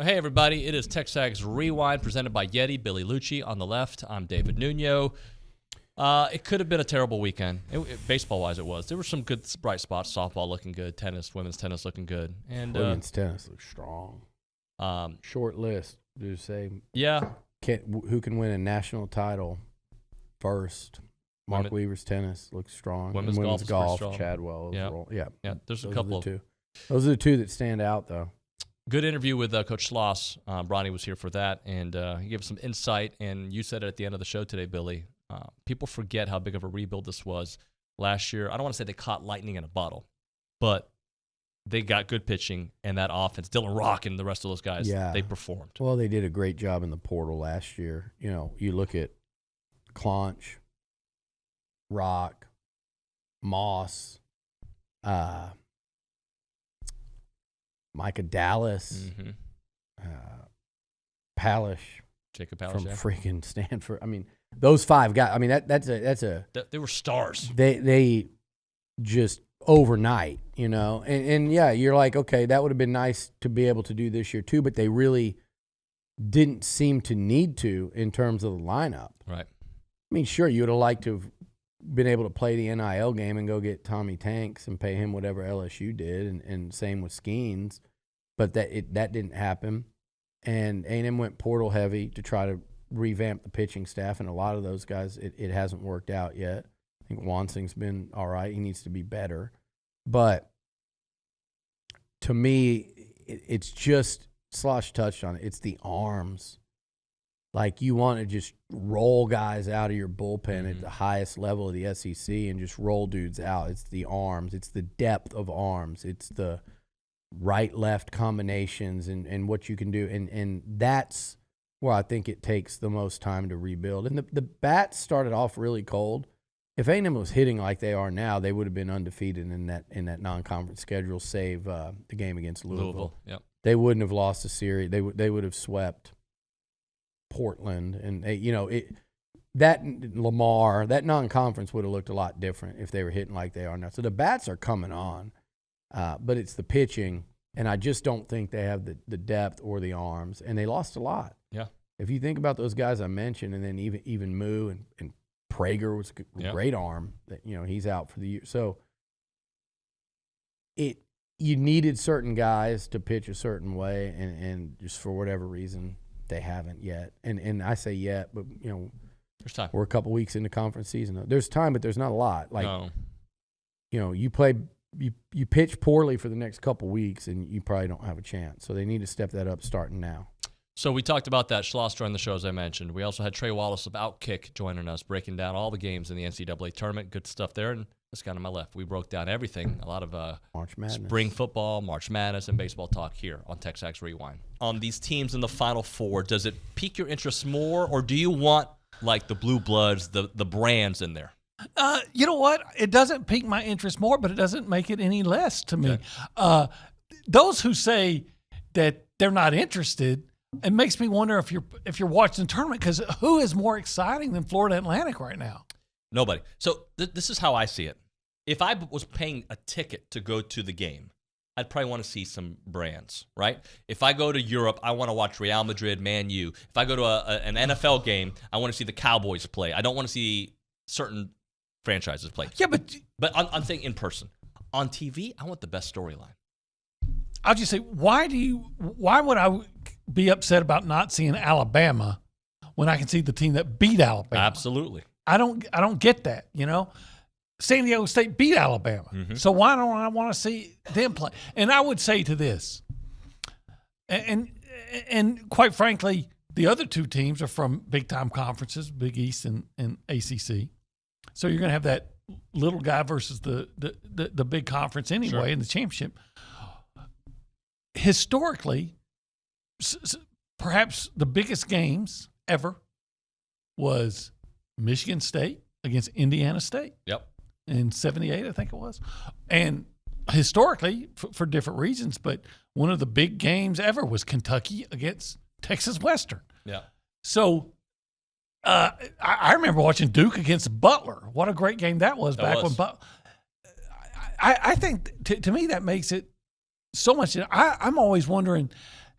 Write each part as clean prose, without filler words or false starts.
Well, hey, everybody. It is TexAgs Rewind presented by Yeti. Billy Liucci on the left. I'm David Nuno. It could have been a terrible weekend. Baseball-wise, it was. There were some good bright spots. Softball looking good. Tennis, women's tennis looking good. And women's tennis looks strong. Short list. Do you say? Yeah. Who can win a national title first? Mark Weaver's tennis looks strong. Women's golf, strong. Chadwell. Yeah. There's a couple. Those are the two that stand out, though. Good interview with Coach Schloss. Bronny was here for that, and he gave us some insight. And you said it at the end of the show today, Billy. People forget how big of a rebuild this was last year. I don't want to say they caught lightning in a bottle, but they got good pitching, and that offense, Dylan Rock and the rest of those guys, they performed. Well, they did a great job in the portal last year. You know, you look at Claunch, Rock, Moss, Micah Dallas, Palish, Jacob Palish from freaking Stanford. I mean, those five guys. I mean, they were stars. They just overnight, you know, and yeah, you're like, okay, that would have been nice to be able to do this year too, but they really didn't seem to need to in terms of the lineup. Right. I mean, sure, you would have liked to have been able to play the NIL game and go get Tommy Tanks and pay him whatever LSU did, and same with Skeens, but that didn't happen. And A&M went portal heavy to try to revamp the pitching staff, and a lot of those guys, it hasn't worked out yet. I think Wansing's been all right. He needs to be better. But to me, it's just, Slosh touched on it, it's the arms. Like, you want to just roll guys out of your bullpen at the highest level of the SEC and just roll dudes out. It's the arms. It's the depth of arms. It's the right-left combinations and what you can do. And that's where I think it takes the most time to rebuild. And the bats started off really cold. If A&M was hitting like they are now, they would have been undefeated in that non-conference schedule, save the game against Louisville. Yep. They wouldn't have lost a series. They would have swept Portland, and that Lamar, that non-conference would have looked a lot different if they were hitting like they are now. So the bats are coming on, but it's the pitching, and I just don't think they have the depth or the arms, and they lost a lot. Yeah. If you think about those guys I mentioned, and then even Moo and Prager was a great arm that he's out for the year. So you needed certain guys to pitch a certain way, and just for whatever reason, they haven't yet. And I say yet, but there's time. We're a couple weeks into conference season. There's time, but there's not a lot. Like, no. You pitch poorly for the next couple weeks, and you probably don't have a chance. So they need to step that up starting now. So we talked about that. Schloss joined the show, as I mentioned. We also had Trey Wallace of Outkick joining us, breaking down all the games in the NCAA tournament. Good stuff there. And this guy on my left, we broke down everything. A lot of March Madness, spring football, March Madness, and baseball talk here on TexAgs Rewind. On these teams in the Final Four, does it pique your interest more, or do you want like the Blue Bloods, the brands in there? You know what? It doesn't pique my interest more, but it doesn't make it any less to me. Okay. Those who say that they're not interested, it makes me wonder if you're watching the tournament, because who is more exciting than Florida Atlantic right now? Nobody. So this is how I see it. If I was paying a ticket to go to the game, I'd probably want to see some brands, right? If I go to Europe, I want to watch Real Madrid, Man U. If I go to an NFL game, I want to see the Cowboys play. I don't want to see certain franchises play. Yeah, but I'm saying in person. On TV, I want the best storyline. I'll just say, why would I be upset about not seeing Alabama when I can see the team that beat Alabama? Absolutely. I don't get that, San Diego State beat Alabama. Mm-hmm. So why don't I want to see them play? And I would say to this, and quite frankly, the other two teams are from big-time conferences, Big East and ACC. So you're going to have that little guy versus the big conference anyway in the championship. Historically, perhaps the biggest games ever was Michigan State against Indiana State. Yep. In 78, I think it was. And historically, for different reasons, but one of the big games ever was Kentucky against Texas Western. Yeah. So I remember watching Duke against Butler. What a great game that was when Butler. I think to me that makes it so much. I'm always wondering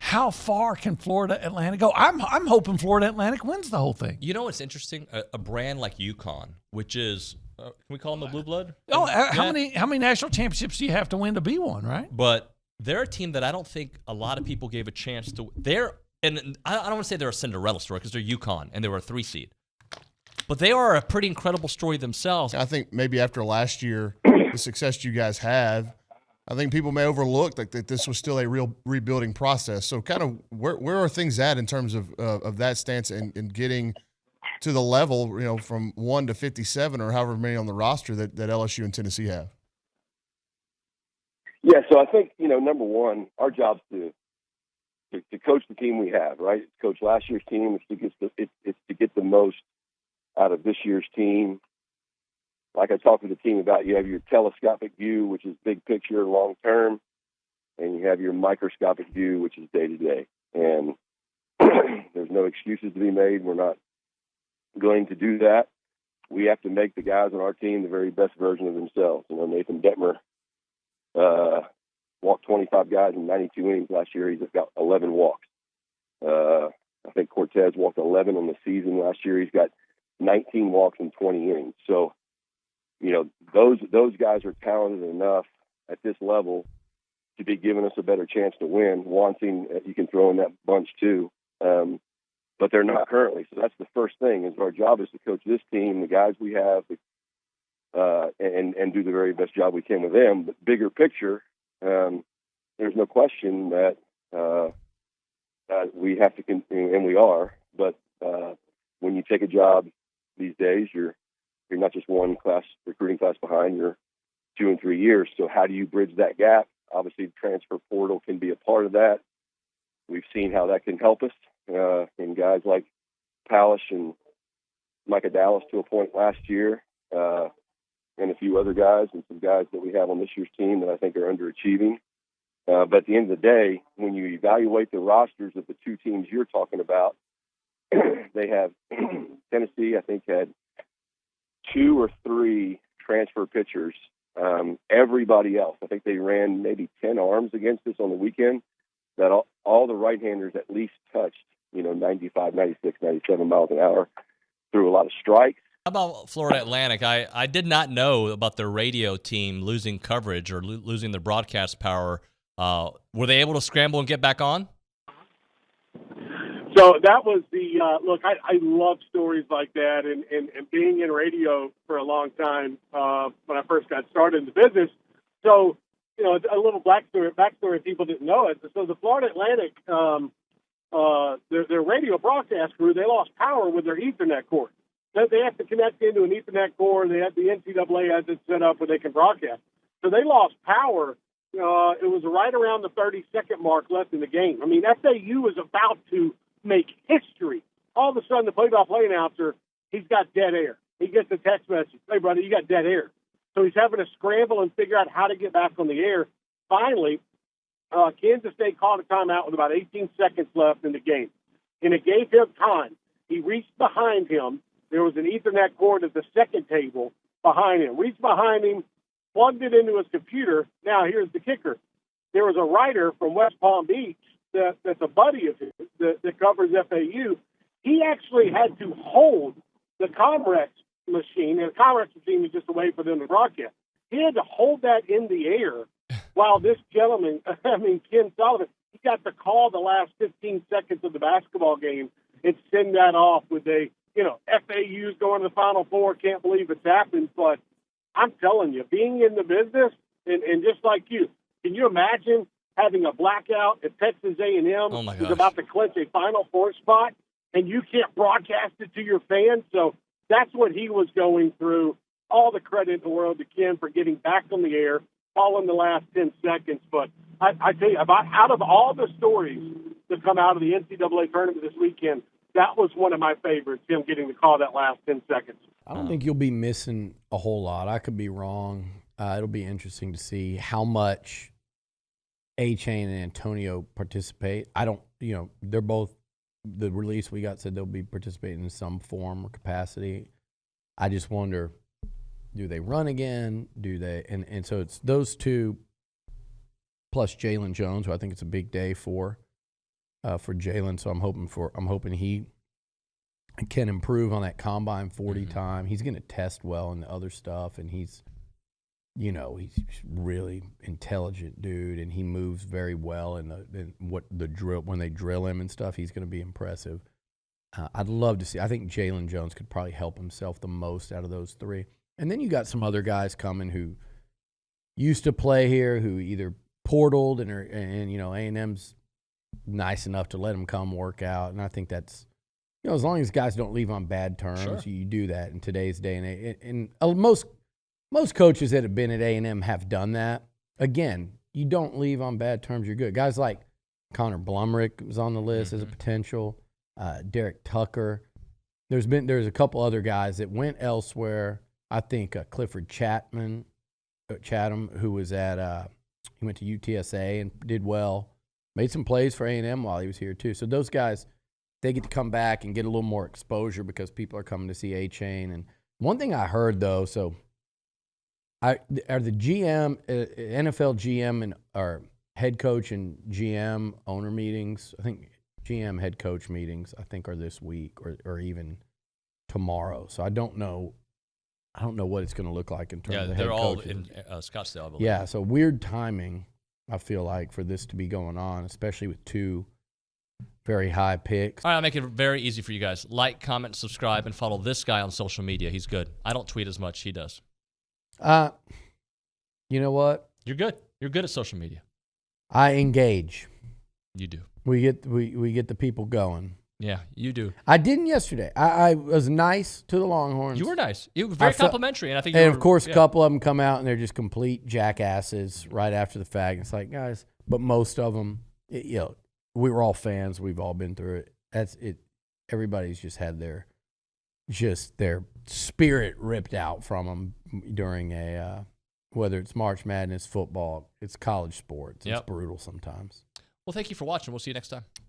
how far can Florida Atlantic go? I'm hoping Florida Atlantic wins the whole thing. You know what's interesting? A brand like UConn, which is can we call them a blue blood? Oh, how many national championships do you have to win to be one, right? But they're a team that I don't think a lot of people gave a chance to. And I don't want to say they're a Cinderella story because they're UConn and they were a 3 seed. But they are a pretty incredible story themselves. I think maybe after last year, the success you guys have, I think people may overlook that this was still a real rebuilding process. So kind of where are things at in terms of that stance and getting to the level, from 1 to 57 or however many on the roster that LSU and Tennessee have? Yeah, so I think, number one, our job's to coach the team we have, right? Coach last year's team. It's to get the most out of this year's team. Like I talked to the team about, you have your telescopic view, which is big picture, long term, and you have your microscopic view, which is day to day. And there's no excuses to be made. We're not going to do that. We have to make the guys on our team the very best version of themselves. Nathan Detmer walked 25 guys in 92 innings last year. He's got 11 walks. I think Cortez walked 11 on the season last year. He's got 19 walks in 20 innings. So, those guys are talented enough at this level to be giving us a better chance to win. Wanting, you can throw in that bunch too, but they're not currently. So that's the first thing. Is our job is to coach this team, the guys we have, and do the very best job we can with them. But bigger picture, there's no question that we have to continue, and we are. But when you take a job these days, you're not just one recruiting class behind, you're 2 and 3 years. So how do you bridge that gap? Obviously, the transfer portal can be a part of that. We've seen how that can help us in guys like Palish and Micah Dallas to a point last year, and a few other guys and some guys that we have on this year's team that I think are underachieving. But at the end of the day, when you evaluate the rosters of the 2 teams you're talking about, they have Tennessee, I think, had 2 or 3 transfer pitchers. Everybody else, I think they ran maybe 10 arms against us on the weekend, that all the right-handers at least touched, 95, 96, 97 miles an hour, threw a lot of strikes. How about Florida Atlantic? I did not know about their radio team losing coverage or losing their broadcast power. Were they able to scramble and get back on? So that was look, I love stories like that, and being in radio for a long time when I first got started in the business. So, a little backstory, people didn't know it. So the Florida Atlantic, their radio broadcast crew, they lost power with their Ethernet cord. They have to connect into an Ethernet cord. They have the NCAA has it set up where they can broadcast. So they lost power. It was right around the 30-second mark left in the game. I mean, FAU was about to make history. All of a sudden, the play-by-play announcer, he's got dead air. He gets a text message, "Hey, brother, you got dead air." So he's having to scramble and figure out how to get back on the air. Finally, Kansas State called a timeout with about 18 seconds left in the game. And it gave him time. He reached behind him. There was an Ethernet cord at the second table behind him. Reached behind him, plugged it into his computer. Now, here's the kicker. There was a writer from West Palm Beach that's a buddy of his that covers FAU. He actually had to hold the Comrex machine, and the Comrex machine was just a way for them to broadcast. He had to hold that in the air while this gentleman, Ken Sullivan, he got to call the last 15 seconds of the basketball game and send that off with FAU's going to the Final Four. Can't believe it's happened. But I'm telling you, being in the business, and just like you, can you imagine having a blackout at Texas A&M is about to clinch a Final Four spot, and you can't broadcast it to your fans? So that's what he was going through. All the credit in the world to Ken for getting back on the air, calling the last 10 seconds. But I tell you, out of all the stories that come out of the NCAA tournament this weekend, that was one of my favorites, him getting to call that last 10 seconds. I don't think you'll be missing a whole lot. I could be wrong. It'll be interesting to see how much A-Chain and Antonio participate. I don't, they're both, the release we got said they'll be participating in some form or capacity. I just wonder, do they run again? Do they? And so it's those two plus Jalen Jones, who I think it's a big day for. for Jalen. So I'm hoping he can improve on that combine 40 time. He's going to test well in the other stuff, and he's really intelligent dude, and he moves very well in what the drill when they drill him and stuff. He's going to be impressive. I'd love to see. I think Jalen Jones could probably help himself the most out of those three. And then you got some other guys coming who used to play here, who either portaled and A&M's nice enough to let them come work out. And I think that's, as long as guys don't leave on bad terms, you do that in today's day and age. And most coaches that have been at A&M have done that. Again, you don't leave on bad terms, you're good. Guys like Connor Blumrick was on the list as a potential. Derek Tucker. There's a couple other guys that went elsewhere. I think Clifford Chatham, who was he went to UTSA and did well, made some plays for A&M while he was here too. So those guys, they get to come back and get a little more exposure because people are coming to see A-Chain. And one thing I heard though, are the GM, NFL GM or head coach and GM owner meetings? I think GM head coach meetings are this week or even tomorrow. So I don't know what it's going to look like in terms of head they're all coaches. in Scottsdale, I believe. Yeah, so weird timing, I feel like, for this to be going on, especially with two very high picks. All right, I'll make it very easy for you guys. Like, comment, subscribe, and follow this guy on social media. He's good. I don't tweet as much. He does. You know what? You're good. You're good at social media. I engage. You do. We get the people going. Yeah, you do. I didn't yesterday. I was nice to the Longhorns. You were nice. You were very complimentary, and I think. Of course, a couple of them come out and they're just complete jackasses right after the fact. It's like, guys, but most of them, we were all fans. We've all been through it. That's it. Everybody's just had their spirit ripped out from them during whether it's March Madness, football, it's college sports. It's brutal sometimes. Well, thank you for watching. We'll see you next time.